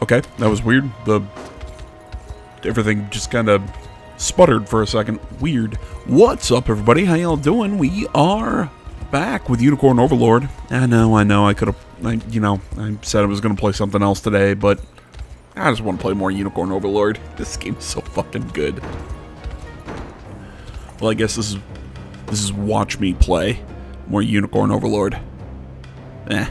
Okay, that was weird. Everything just kind of sputtered for a second. Weird. What's up, everybody? How y'all doing? We are back with Unicorn Overlord. I know. I could have, I said I was going to play something else today, but I just want to play more Unicorn Overlord. This game's so fucking good. Well, I guess this is watch me play more Unicorn Overlord. Eh.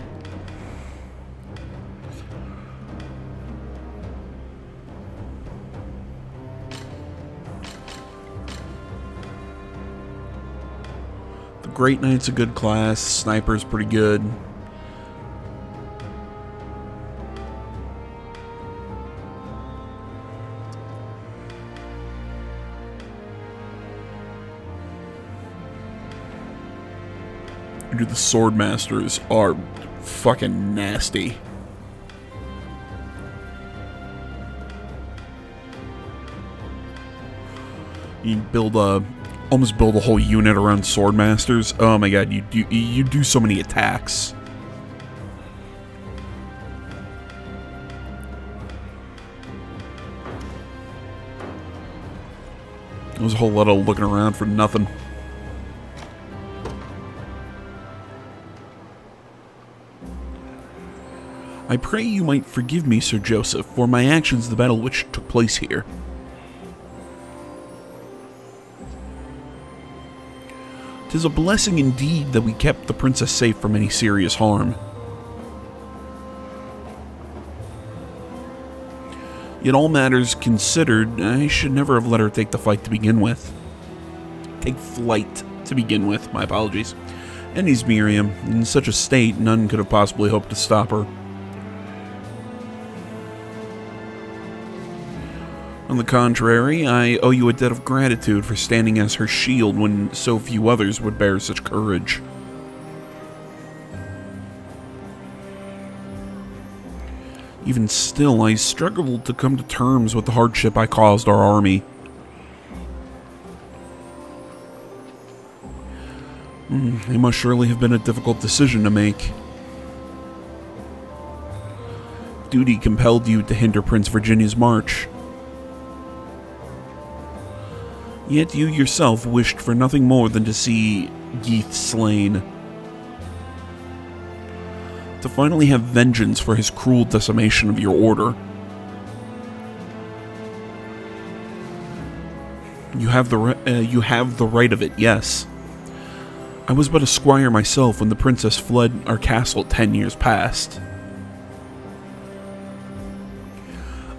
The Great Knight's a good class. Sniper's pretty good. Dude, the Sword Masters are fucking nasty. You almost build a whole unit around Sword Masters. Oh my god, you do so many attacks. There was a whole lot of looking around for nothing. I pray you might forgive me, Sir Joseph, for my actions in the battle which took place here. 'Tis a blessing indeed that we kept the princess safe from any serious harm. Yet all matters considered, I should never have let her take the fight to begin with. Take flight to begin with, my apologies. Any's Miriam, in such a state, none could have possibly hoped to stop her. On the contrary, I owe you a debt of gratitude for standing as her shield when so few others would bear such courage. Even still, I struggled to come to terms with the hardship I caused our army. It must surely have been a difficult decision to make. Duty compelled you to hinder Prince Virginia's march. Yet you yourself wished for nothing more than to see Geith slain. To finally have vengeance for his cruel decimation of your order. You have the right of it, yes. I was but a squire myself when the princess fled our castle 10 years past.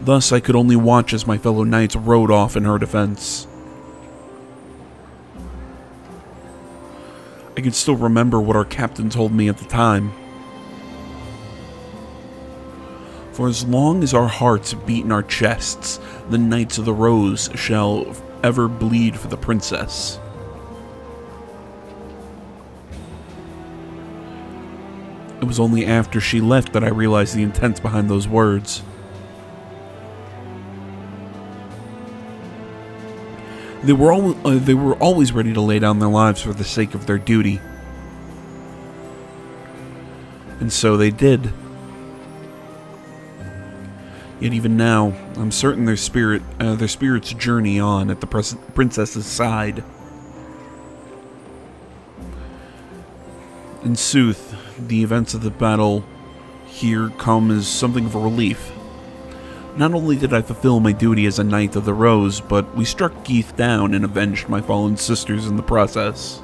Thus I could only watch as my fellow knights rode off in her defense. I can still remember what our captain told me at the time. For as long as our hearts beat in our chests, the Knights of the Rose shall ever bleed for the princess. It was only after she left that I realized the intent behind those words. They were always ready to lay down their lives for the sake of their duty. And so they did. Yet even now, I'm certain their spirits journey on at the princess's side. In sooth, the events of the battle here come as something of a relief. Not only did I fulfill my duty as a Knight of the Rose, but we struck Geith down and avenged my fallen sisters in the process.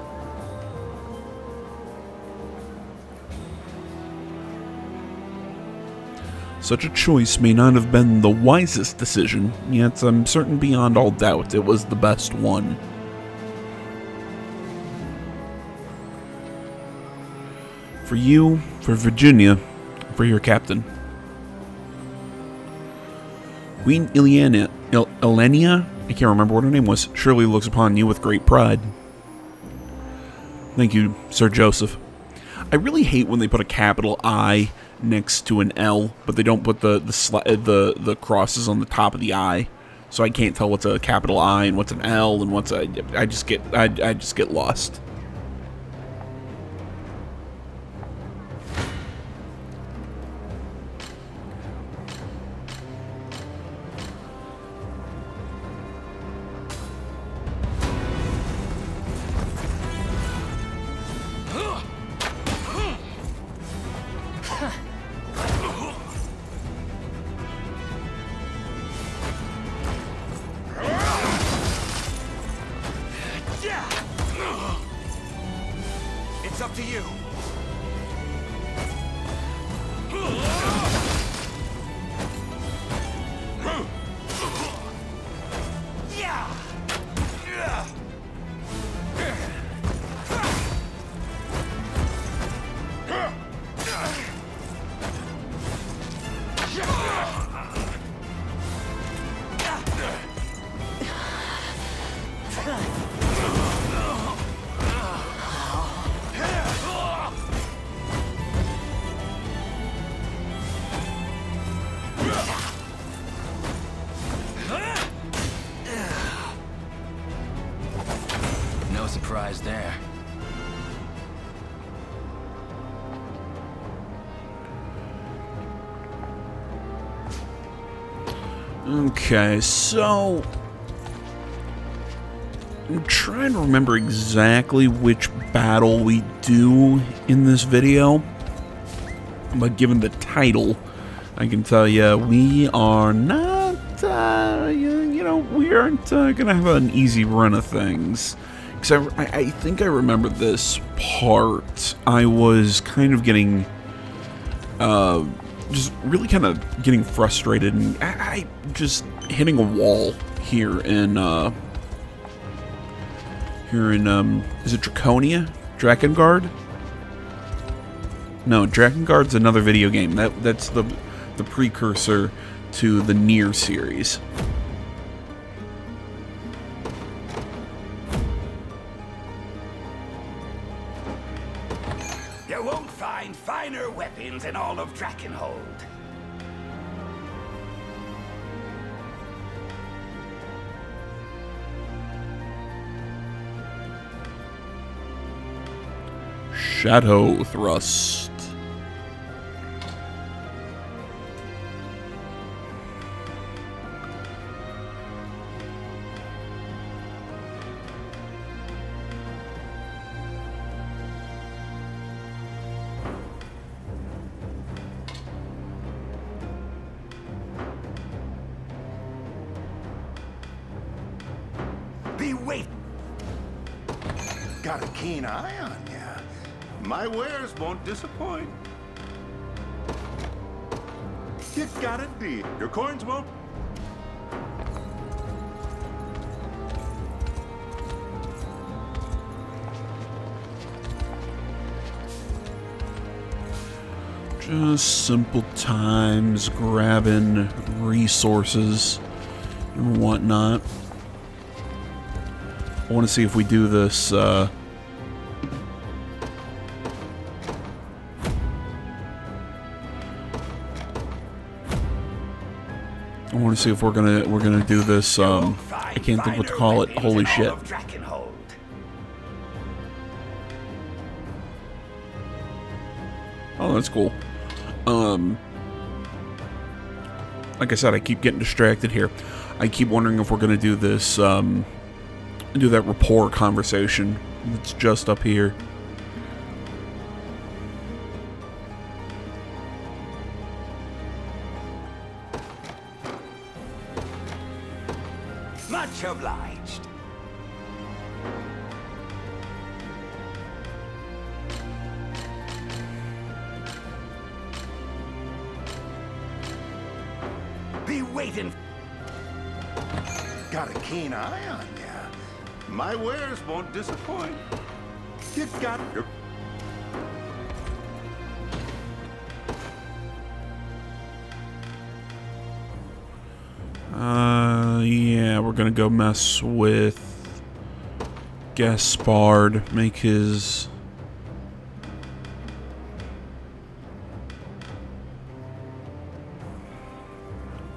Such a choice may not have been the wisest decision, yet I'm certain beyond all doubt it was the best one. For you, for Virginia, for your captain. Queen Elenia, I can't remember what her name was, surely looks upon you with great pride. Thank you, Sir Joseph. I really hate when they put a capital I next to an L, but they don't put the crosses on the top of the I, so I can't tell what's a capital I and what's an L and what's a. I just get lost. Okay, so I'm trying to remember exactly which battle we do in this video, but given the title, I can tell you we are not, you know, we aren't gonna have an easy run of things. Because I think I remember this part. I was kind of getting, just really kind of getting frustrated, and I just hitting a wall here in, is it Draconia? Drakengard? No, Drakengard's another video game. That's the precursor to the Nier series. You won't find finer weapons in all of Drakenhold. Shadow Thrust. Be wait. Got a keen eye on ya. My wares won't disappoint. You got it, D. Your coins won't. Just simple times, grabbing resources and whatnot. I want to see if we do this, I want to see if we're gonna do this, I can't think what to call it. Holy shit. Oh, that's cool. Like I said, I keep getting distracted here. I keep wondering if we're gonna do this, do that rapport conversation that's just up here. Much obliged. Be waiting. Got a keen eye on ya. My wares won't disappoint. You got your. Yeah, we're gonna go mess with Gaspard, make his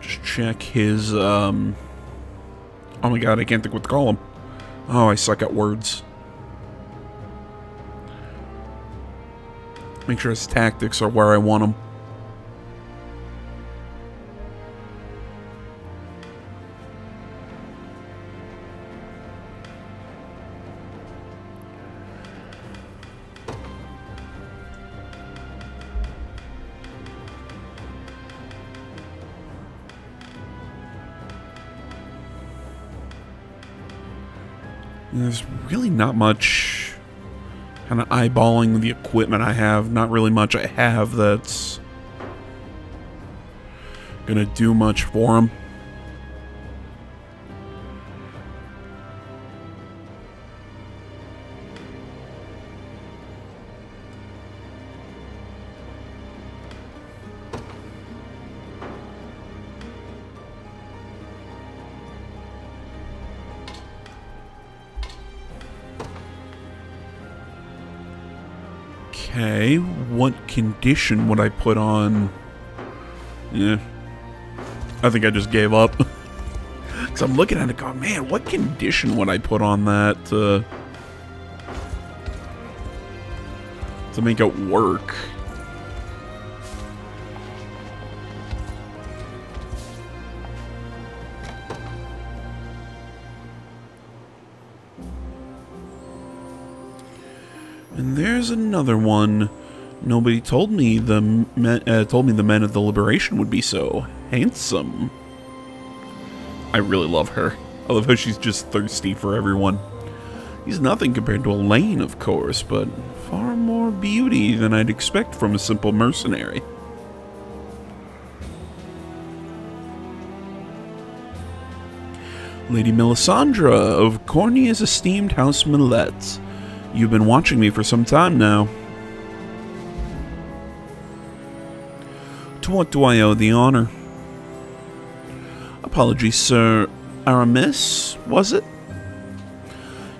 just check his oh my god, I can't think what to call him. Oh, I suck at words. Make sure his tactics are where I want them. There's really not much kind of eyeballing the equipment I have. Not really much I have that's gonna do much for him. Okay, what condition would I put on? Yeah, I think I just gave up. Because I'm looking at it going, man, what condition would I put on that to make it work? There's another one. Nobody told me the men of the Liberation would be so handsome. I really love her. I love how she's just thirsty for everyone. He's nothing compared to Elaine, of course, but far more beauty than I'd expect from a simple mercenary. Lady Melisandre of Cornia's esteemed House Millet. You've been watching me for some time now. To what do I owe the honor? Apologies, Sir Aramis, was it?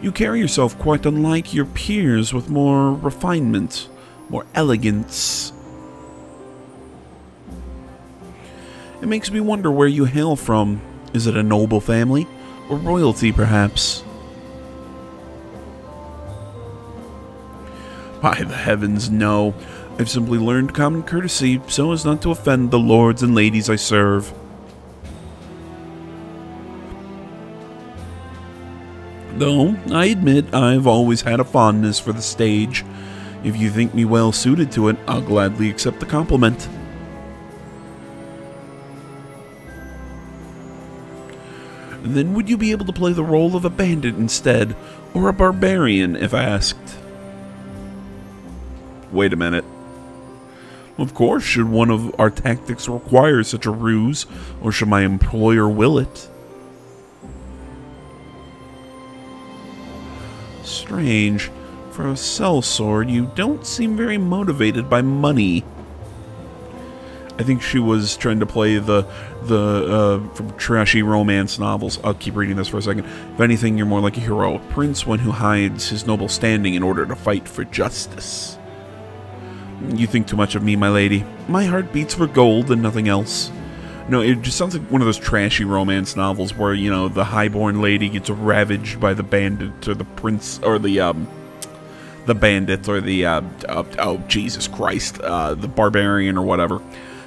You carry yourself quite unlike your peers, with more refinement, more elegance. It makes me wonder where you hail from. Is it a noble family? Or royalty, perhaps? By the heavens, no. I've simply learned common courtesy so as not to offend the lords and ladies I serve. Though, I admit I've always had a fondness for the stage. If you think me well suited to it, I'll gladly accept the compliment. Then would you be able to play the role of a bandit instead, or a barbarian, if asked? Wait a minute. Of course, should one of our tactics require such a ruse, or should my employer will it? Strange. For a sellsword, you don't seem very motivated by money. I think she was trying to play the from trashy romance novels. I'll keep reading this for a second. If anything, you're more like a heroic prince, one who hides his noble standing in order to fight for justice. You think too much of me, my lady. My heart beats for gold and nothing else. No, it just sounds like one of those trashy romance novels where, you know, the highborn lady gets ravaged by the bandit or the prince or the bandit or the oh Jesus Christ, the barbarian or whatever.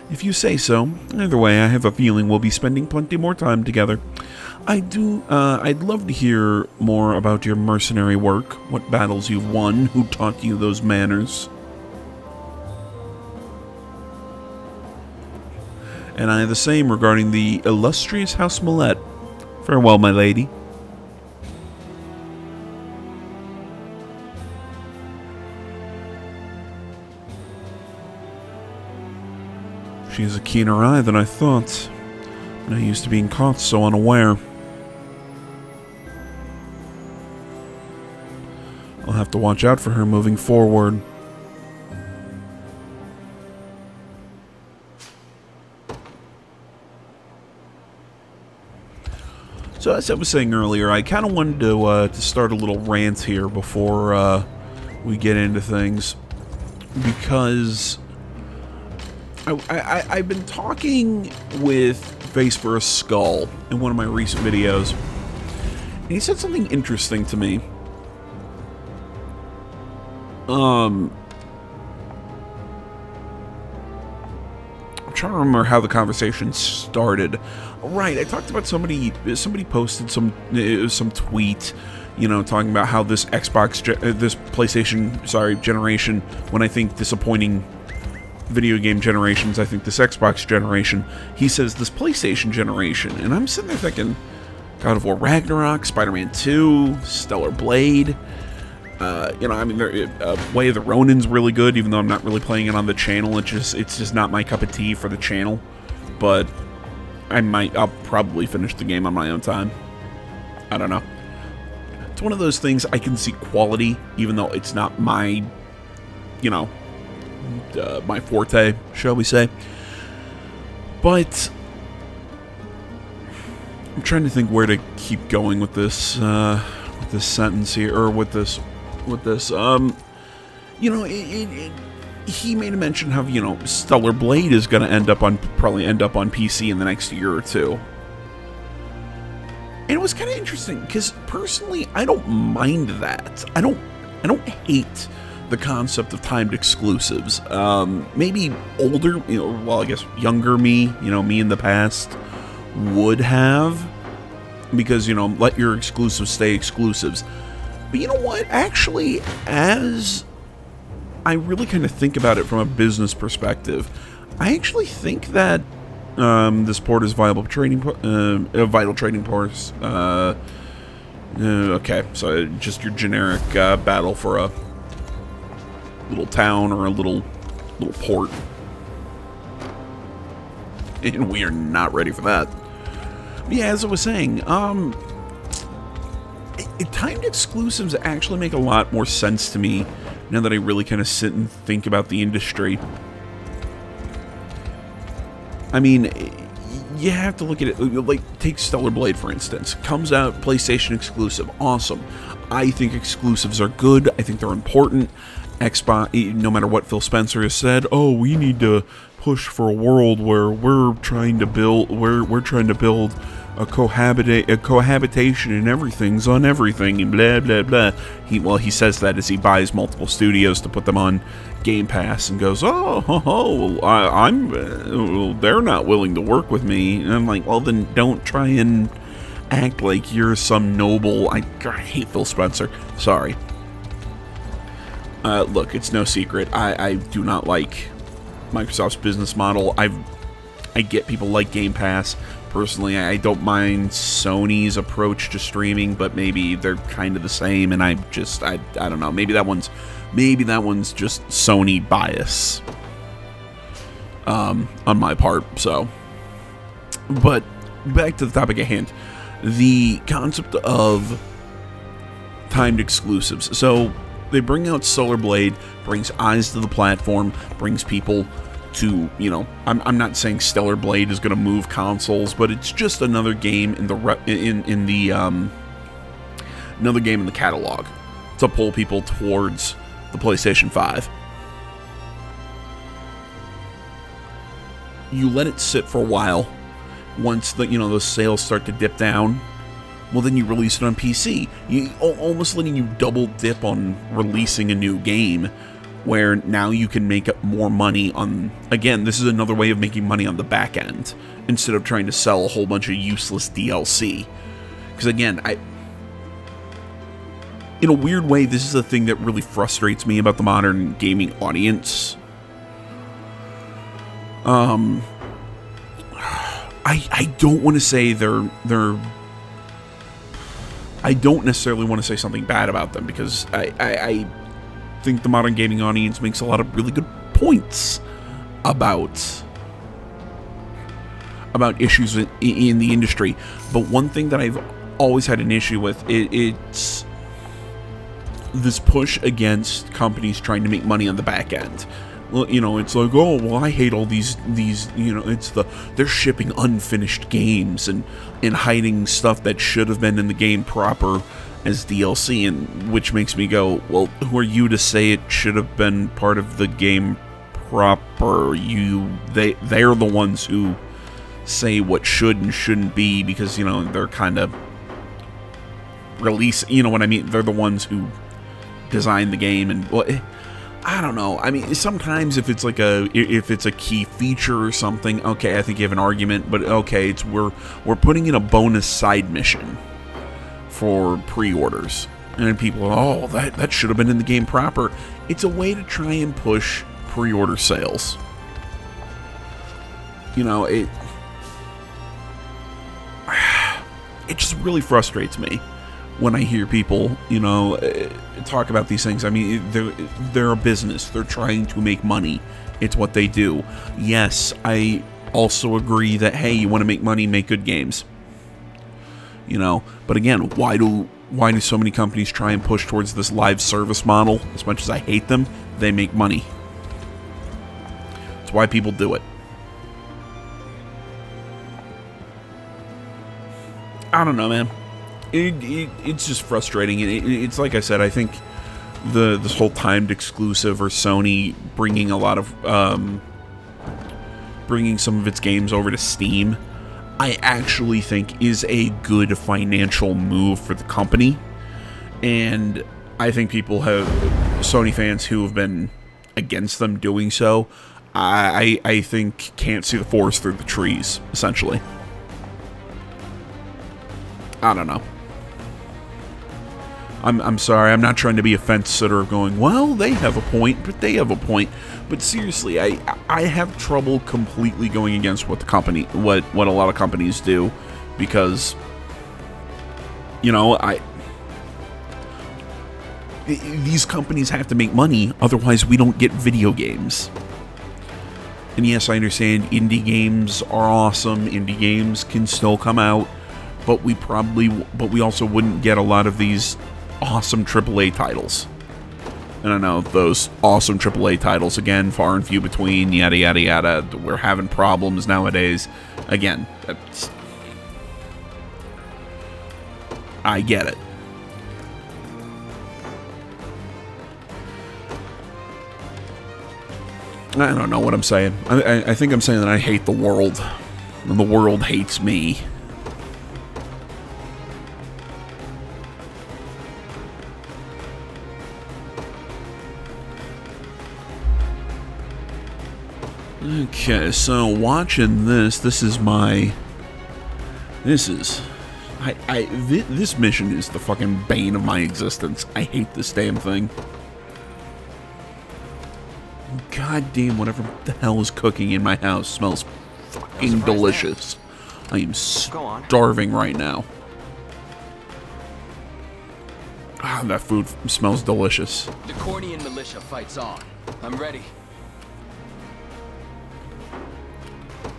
If you say so. Either way, I have a feeling we'll be spending plenty more time together. I'd love to hear more about your mercenary work, what battles you've won, who taught you those manners. And I the same regarding the illustrious House Millet. Farewell, my lady. She has a keener eye than I thought. I'm not used to being caught so unaware. I'll have to watch out for her moving forward. So as I was saying earlier, I kind of wanted to start a little rant here before we get into things, because I've been talking with Face for a Skull in one of my recent videos, and he said something interesting to me. I'm trying to remember how the conversation started. Right, I talked about somebody posted some tweet, you know, talking about how this this PlayStation, generation, when I think disappointing video game generations, I think this Xbox generation, he says this PlayStation generation, and I'm sitting there thinking, God of War Ragnarok, Spider-Man 2, Stellar Blade, you know, I mean, Way of the Ronin's really good, even though I'm not really playing it on the channel. It's just not my cup of tea for the channel, but I'll probably finish the game on my own time. I don't know. It's one of those things I can see quality, even though it's not my, you know, my forte, shall we say. But I'm trying to think where to keep going with this sentence here, or with this, you know, he made a mention how, you know, Stellar Blade is going to probably end up on PC in the next year or two. And it was kind of interesting, because personally, I don't mind that. I don't hate the concept of timed exclusives. Maybe older, you know, well, I guess younger me, you know, me in the past would have, because, you know, let your exclusives stay exclusives. But you know what? Actually, as I really kind of think about it from a business perspective, I actually think that this port is vital trading ports. Okay, so just your generic battle for a little town or a little port, and we are not ready for that. But yeah, as I was saying, timed exclusives actually make a lot more sense to me now that I really kind of sit and think about the industry. I mean, you have to look at it, like, take Stellar Blade, for instance. Comes out, PlayStation exclusive. Awesome. I think exclusives are good. I think they're important. Xbox, no matter what Phil Spencer has said, oh, we need to push for a world where we're trying to build, a cohabitation and everything's on everything and blah blah blah. He says that as he buys multiple studios to put them on Game Pass and goes, they're not willing to work with me. And I'm like, well, then don't try and act like you're some noble. I hate Phil Spencer. Sorry. Look, it's no secret. I do not like Microsoft's business model. I get people like Game Pass. Personally, I don't mind Sony's approach to streaming, but maybe they're kind of the same, and I don't know. Maybe that one's just Sony bias on my part. So, but back to the topic at hand, the concept of timed exclusives. So they bring out Solar Blade, brings eyes to the platform, brings people to, you know, I'm not saying Stellar Blade is going to move consoles, but it's just another game in the another game in the catalog to pull people towards the PlayStation 5. You let it sit for a while. Once those sales start to dip down, well, then you release it on PC. You almost letting you double dip on releasing a new game, where now you can make up more money on, again, this is another way of making money on the back end, instead of trying to sell a whole bunch of useless DLC. Because again, in a weird way, this is the thing that really frustrates me about the modern gaming audience. I don't want to say I don't necessarily want to say something bad about them, because I think the modern gaming audience makes a lot of really good points about issues in the industry. But one thing that I've always had an issue with, it's this push against companies trying to make money on the back end. Well, it's like, oh, well, I hate all these, they're shipping unfinished games and hiding stuff that should have been in the game proper as DLC, and which makes me go, well, who are you to say it should have been part of the game proper? They're the ones who say what should and shouldn't be, because, they're kind of release, you know what I mean? They're the ones who design the game, and, well, I don't know. I mean, sometimes if it's a key feature or something, okay, I think you have an argument, but okay, we're putting in a bonus side mission for pre-orders, and then people are, oh, that should have been in the game proper. It's a way to try and push pre-order sales. It just really frustrates me when I hear people, talk about these things. I mean, they're a business. They're trying to make money. It's what they do. Yes, I also agree that, hey, you want to make money, make good games. But again, why do so many companies try and push towards this live service model? As much as I hate them, they make money. That's why people do it. I don't know, man. It's just frustrating. It's like I said, I think this whole timed exclusive, or Sony bringing a lot of bringing some of its games over to Steam, I actually think is a good financial move for the company. And I think Sony fans who have been against them doing so, I think can't see the forest through the trees, essentially. I don't know. I'm sorry, I'm not trying to be a fence sitter of going, well, they have a point, but they have a point. But seriously, I have trouble completely going against what what a lot of companies do, because, you know, these companies have to make money, otherwise we don't get video games. And yes, I understand indie games are awesome, indie games can still come out, but we also wouldn't get a lot of these awesome AAA titles. And I know those awesome AAA titles, again, far and few between, yada yada yada. We're having problems nowadays. Again, I get it. I don't know what I'm saying. I think I'm saying that I hate the world, and the world hates me. Okay, so watching this is my... This mission is the fucking bane of my existence. I hate this damn thing. God damn, whatever the hell is cooking in my house smells fucking delicious. I am starving right now. Ah, that food smells delicious. The Cornian militia fights on. I'm ready.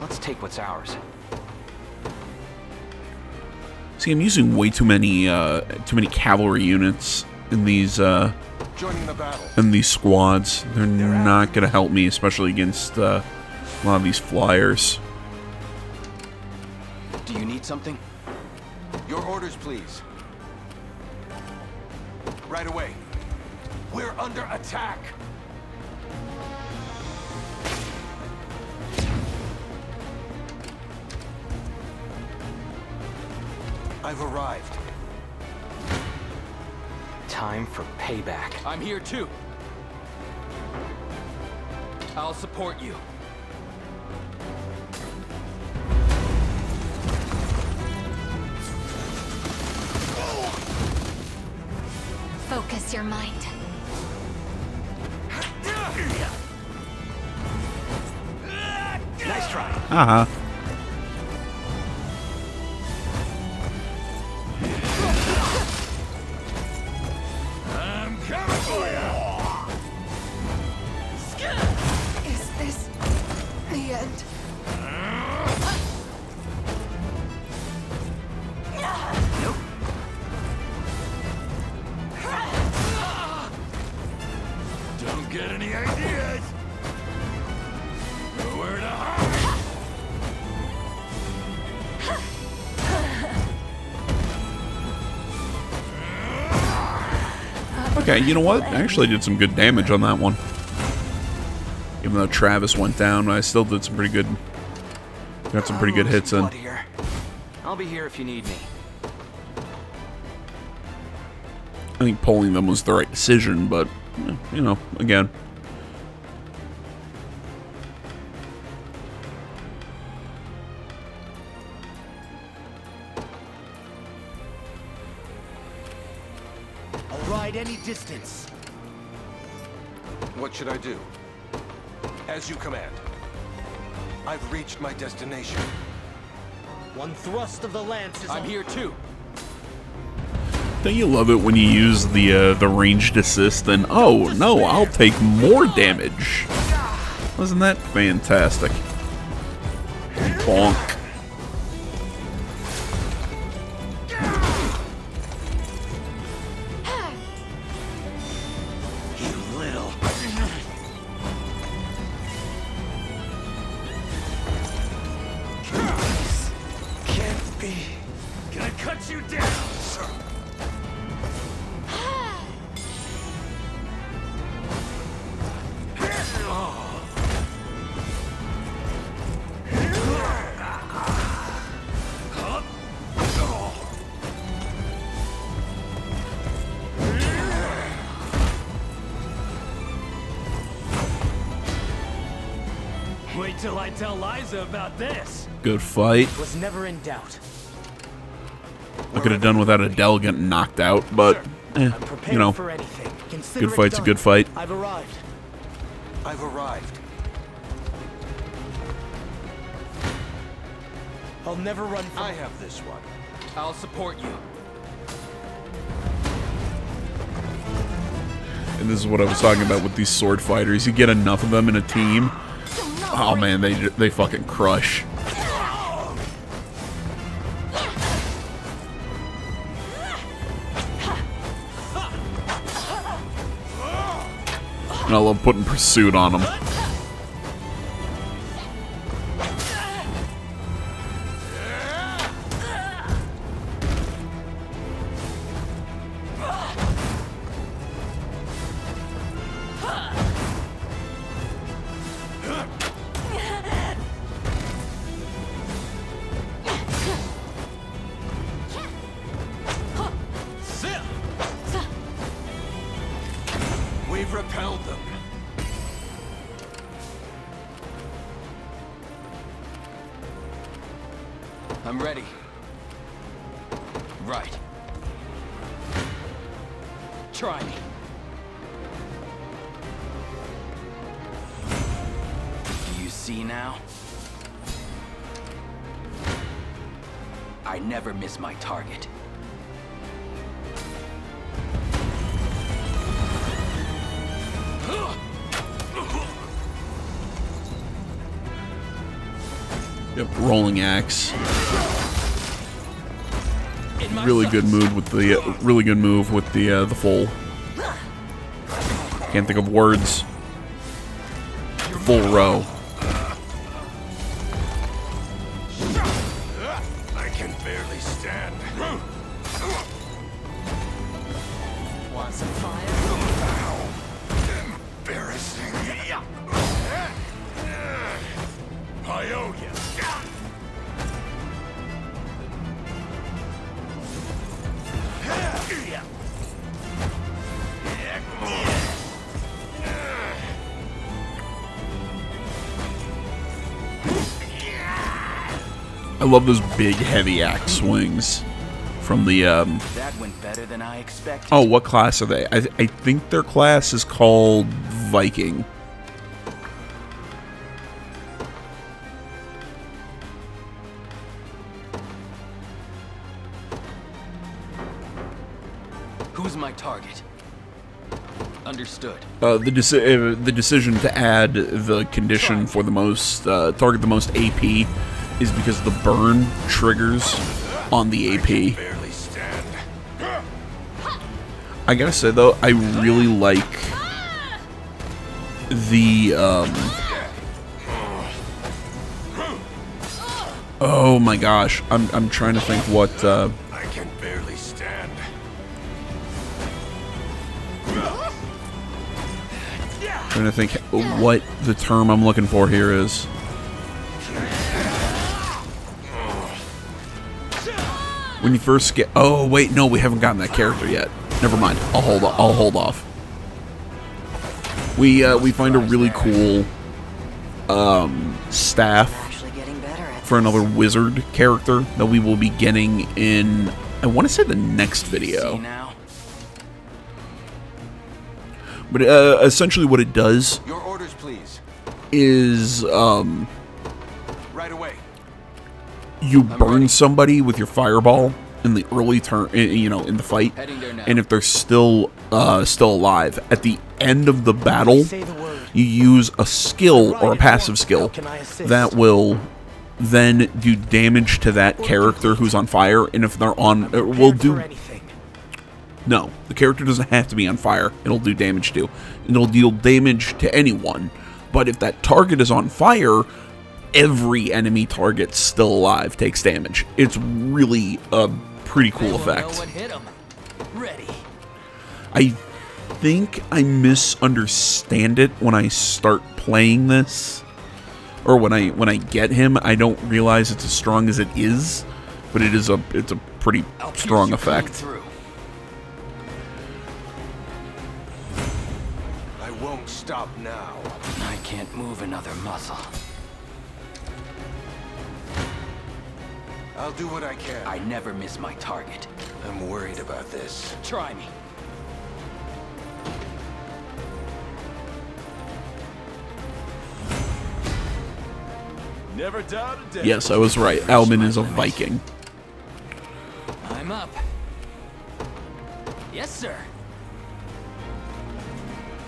Let's take what's ours. See, I'm using way too many cavalry units in these Joining the battle. in these squads. They're not gonna help me, especially against a lot of these flyers. Do you need something? Your orders, please. Right away. We're under attack. I've arrived. Time for payback. I'm here too. I'll support you. Focus your mind. Nice try. Uh-huh. I'm coming for you. Is this the end? Nope. Don't get any ideas. Nowhere to hide. Okay, you know what? I actually did some good damage on that one. Even though Travis went down, I still did some pretty good... Got some pretty good hits in. Here. I'll be here if you need me. I think pulling them was the right decision, but, you know, again. I'll ride any distance. What should I do? As you command. I've reached my destination. One thrust of the lance is I'm all. here too. Don't you love it when you use the ranged assist and, oh, no, I'll take more damage. Wasn't that fantastic? Bonk. You little. Can't be. Gonna cut you down, sir. Wait till I tell Liza about this. Good fight. Was never in doubt. I could have done without Adele getting knocked out, but you Prepared know, for anything. Consider good it fight's a done. good fight. I've arrived. I've arrived. I'll never run from I have this one. I'll support you. And this is what I was talking about with these sword fighters. You get enough of them in a team. Oh man, they fucking crush. And I love putting pursuit on them. We've repelled them. I'm ready. Right. Try me. You see now? I never miss my target. Yep, rolling axe. Really good move with the full. Can't think of words. Full row. I can barely stand. Want some fire? Embarrassing. I owe you. I love those big heavy axe swings from the That went better than I expected. oh, what class are they? I think their class is called Viking. Who's my target? Understood. The decision to add the condition for the most target the most AP is because the burn triggers on the AP. Barely stand. I gotta say though, I really like the oh my gosh, I'm trying to think what I can barely stand. trying to think what the term I'm looking for here is. When you first get, oh wait, no, we haven't gotten that character yet. Never mind. I'll hold off. We find a really cool staff for another wizard character that we will be getting in, I want to say, the next video. See now? But essentially what it does Your orders, please. is Right away. you burn somebody with your fireball in the early turn, you know, in the fight, Heading there now. and if they're still alive at the end of the battle, Say the word. you use a skill or a passive skill How can I assist? that will then do damage to that character who's on fire, and if they're on, will Prepared do. for anything. No, the character doesn't have to be on fire. It'll do damage to. It'll deal damage to anyone. But if that target is on fire, every enemy target still alive takes damage. It's really a pretty cool We'll know effect. what hit 'em. Ready. I think I misunderstand it when I start playing this, or when I get him. I don't realize it's as strong as it is, but it's a pretty I'll pierce strong you clean effect. through. I won't stop now. I can't move another muscle. I'll do what I can. I never miss my target. I'm worried about this. Try me. Never doubt a day. Yes, I was right. Alvin is a Viking. I'm up. Yes, sir.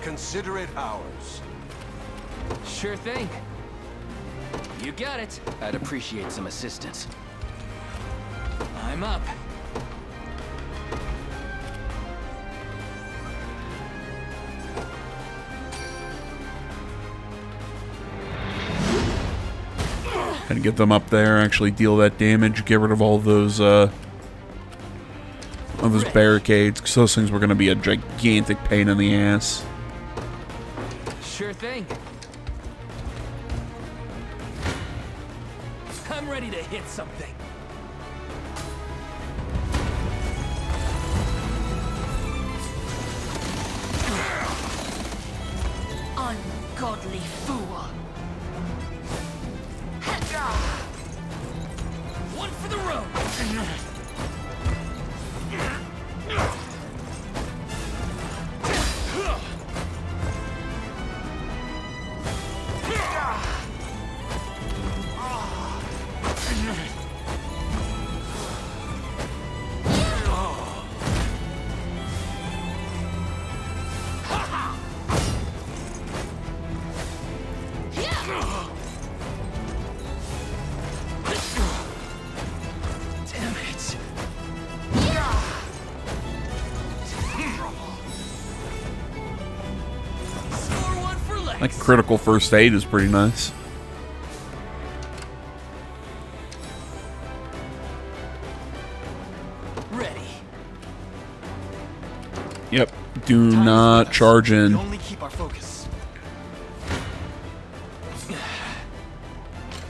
Consider it ours. Sure thing. You got it. I'd appreciate some assistance. I'm up. Gotta get them up there, actually deal that damage, get rid of all those barricades, because those things were gonna be a gigantic pain in the ass. Sure thing. I'm ready to hit something. Ungodly fool. One for the road. Like critical first aid is pretty nice. Ready. Yep. Do not charge in. Only keep our focus.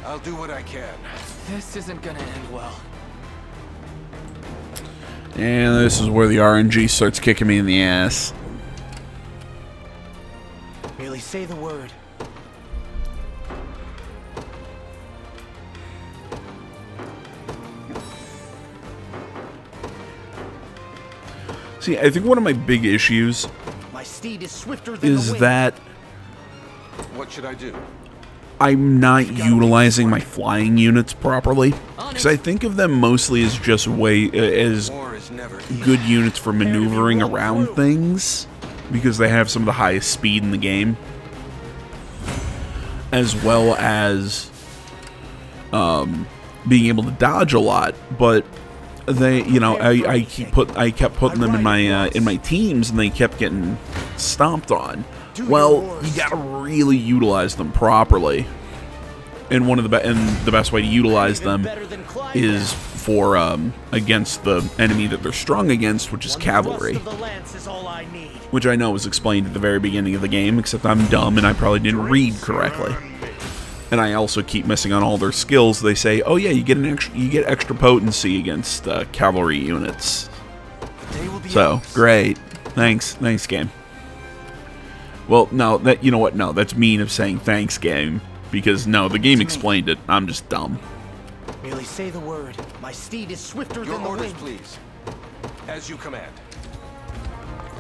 I'll do what I can. This isn't gonna end well. And this is where the RNG starts kicking me in the ass. Merely say the word. See, I think one of my big issues My steed is swifter than is that What should I do? I'm not utilizing my flying units properly. Because I think of them mostly as just as War is never easy. good units for maneuvering around things, because they have some of the highest speed in the game, as well as being able to dodge a lot. But they, you know, I kept putting them in my teams, and they kept getting stomped on. Well, you gotta really utilize them properly, and the best way to utilize them is for against the enemy that they're strong against, which is cavalry, which I know was explained at the very beginning of the game, except I'm dumb and I probably didn't read correctly. And I also keep missing on all their skills. They say, "Oh yeah, you get extra potency against cavalry units." So great, thanks game. Well, no, you know what? No, that's mean of saying thanks, game, because no, the game explained it. I'm just dumb. Merely say the word. My steed is swifter Your than the orders, wind. please. As you command.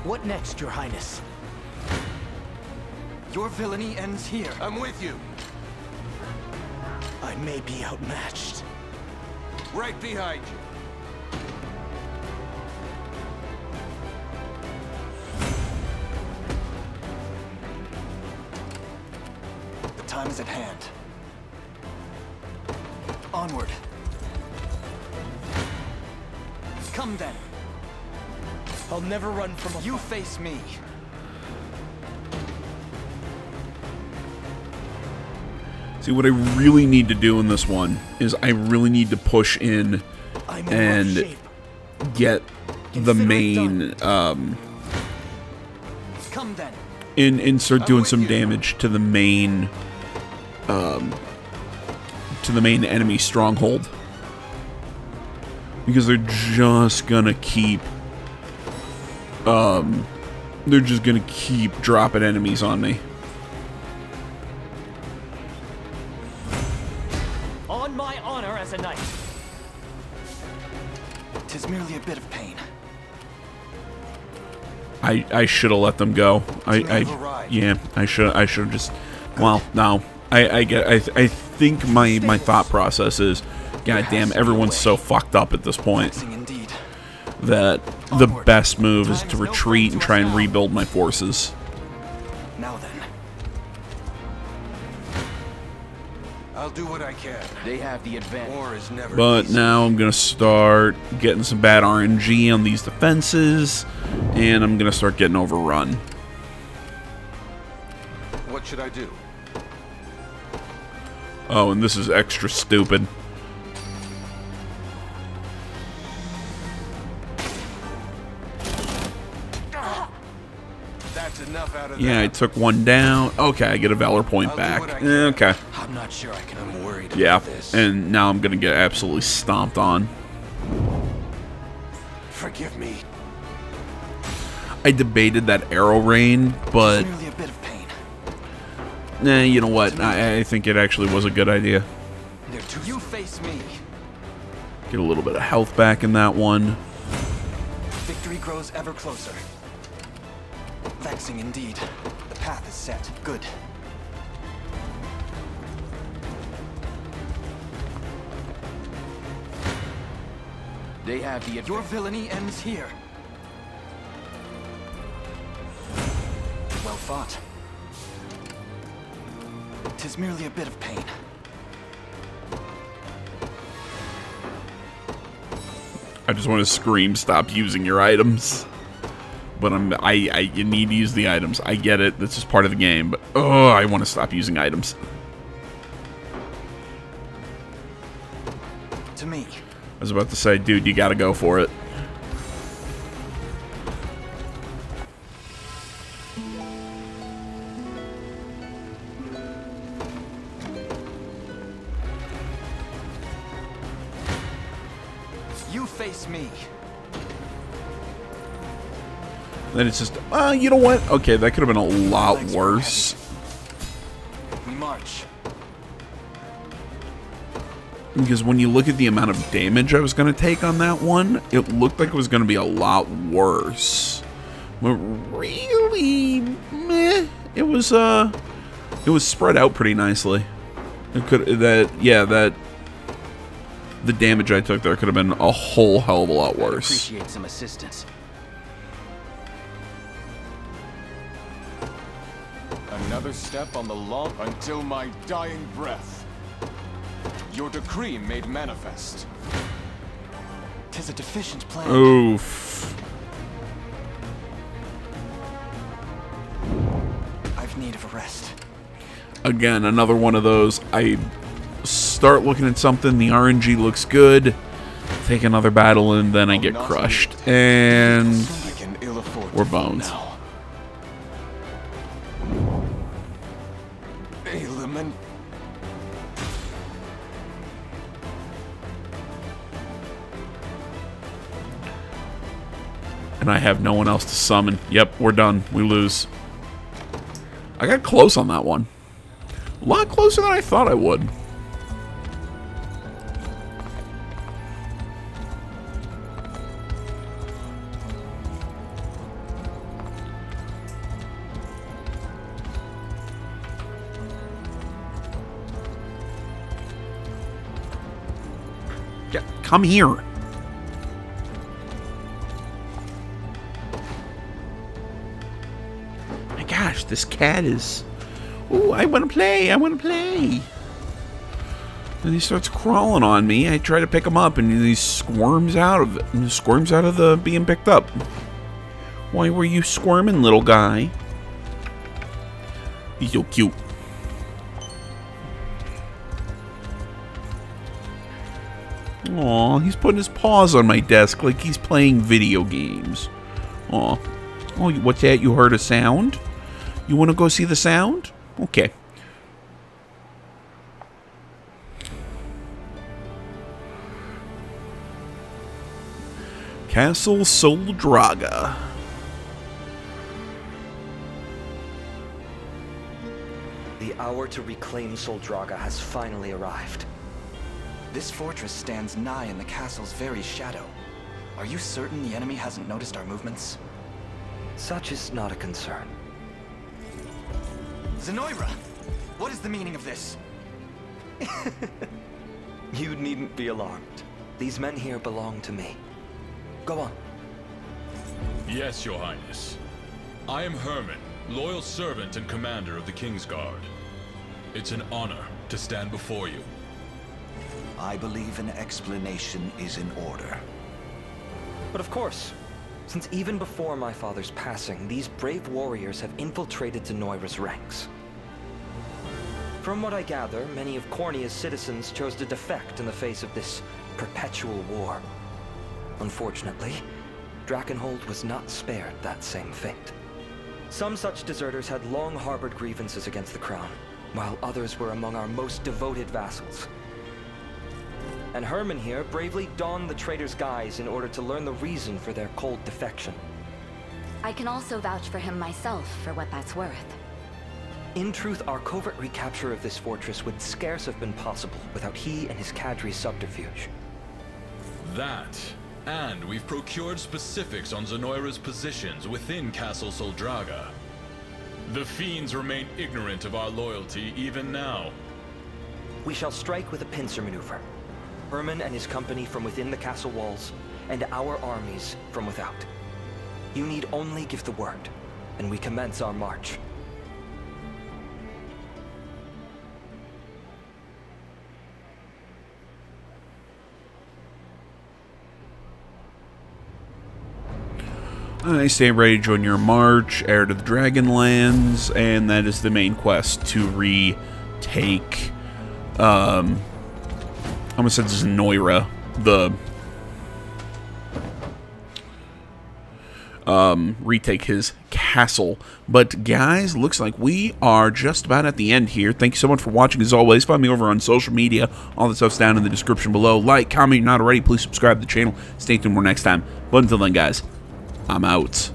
What next, Your Highness? Your villainy ends here. I'm with you. I may be outmatched. Right behind you. The time is at hand. Onward. Come then. I'll never run from a... You face me. See, what I really need to do in this one is I really need to push in and get the main, Come then. and start doing some damage to the main, enemy stronghold. Because they're just gonna keep, dropping enemies on me. On my honor as a knight. 'Tis merely a bit of pain. I should have let them go. Yeah, I should have just. Well, no, I think my thought process is, god damn, everyone's so fucked up at this point that the best move is to retreat and try and rebuild my forces. Now then. I'll do what I can. They have the advantage. War is never But easy. now I'm gonna start getting some bad RNG on these defenses, and I'm gonna start getting overrun. What should I do? Oh, and this is extra stupid. That's enough out of Yeah, I that. took one down. Okay, I get a Valor point I'll do back. what I can. Okay. I'm not sure I can. I'm worried Yeah, about this. and now I'm gonna get absolutely stomped on. Forgive me. I debated that arrow rain, but Merely a bit of pain. nah, you know what? I think it actually was a good idea. They're too. You face me. Get a little bit of health back in that one. Victory grows ever closer. Vexing indeed. The path is set. Good. They have the Your villainy ends here. Well fought. 'Tis merely a bit of pain. I just want to scream, stop using your items. But you need to use the items. I get it. This is part of the game. But, oh, I want to stop using items. To me. I was about to say, dude, you gotta go for it. You face me. Then it's just, you know what? Okay, that could have been a lot worse. We march. Because when you look at the amount of damage I was going to take on that one, it looked like it was going to be a lot worse. But really, meh. It was spread out pretty nicely. It could, the damage I took there could have been a whole hell of a lot worse. appreciate some assistance. Another step on the long until my dying breath. Your decree made manifest. 'Tis a deficient plan. Oof. I've need of a rest. Again, another one of those. I start looking at something, the RNG looks good, take another battle, and then I get crushed. And I can ill afford we're to fall bones. now. Element. And I have no one else to summon. Yep, we're done. We lose. I got close on that one. A lot closer than I thought I would. Yeah, come here. My gosh, this cat is... Ooh, I want to play. I want to play. And he starts crawling on me. I try to pick him up, and he squirms out of it. And squirms out of the being picked up. Why were you squirming, little guy? He's so cute. Aw, he's putting his paws on my desk like he's playing video games. Aw. Oh, what's that? You heard a sound? You want to go see the sound? Okay. Castle Soldraga. The hour to reclaim Soldraga has finally arrived. This fortress stands nigh in the castle's very shadow. Are you certain the enemy hasn't noticed our movements? Such is not a concern. Zenoira! What is the meaning of this? You needn't be alarmed. These men here belong to me. Go on. Yes, Your Highness. I am Herman, loyal servant and commander of the Kingsguard. It's an honor to stand before you. I believe an explanation is in order. But of course, since even before my father's passing, these brave warriors have infiltrated Denoira's ranks. From what I gather, many of Cornia's citizens chose to defect in the face of this perpetual war. Unfortunately, Drakenhold was not spared that same fate. Some such deserters had long harbored grievances against the crown, while others were among our most devoted vassals. And Herman here bravely donned the traitor's guise in order to learn the reason for their cold defection. I can also vouch for him myself, for what that's worth. In truth, our covert recapture of this fortress would scarce have been possible without he and his cadre's subterfuge. That, and we've procured specifics on Zenoira's positions within Castle Soldraga. The fiends remain ignorant of our loyalty even now. We shall strike with a pincer maneuver. Herman and his company from within the castle walls, and our armies from without. You need only give the word, and we commence our march. Stay ready to join your march, heir to the Dragonlands, and that is the main quest to retake, I almost said Zenoira, retake his castle. But guys, looks like we are just about at the end here. Thank you so much for watching. As always, find me over on social media. All the stuff's down in the description below. Like, comment, if you're not already, please subscribe to the channel. Stay tuned for next time. But until then, guys, I'm out.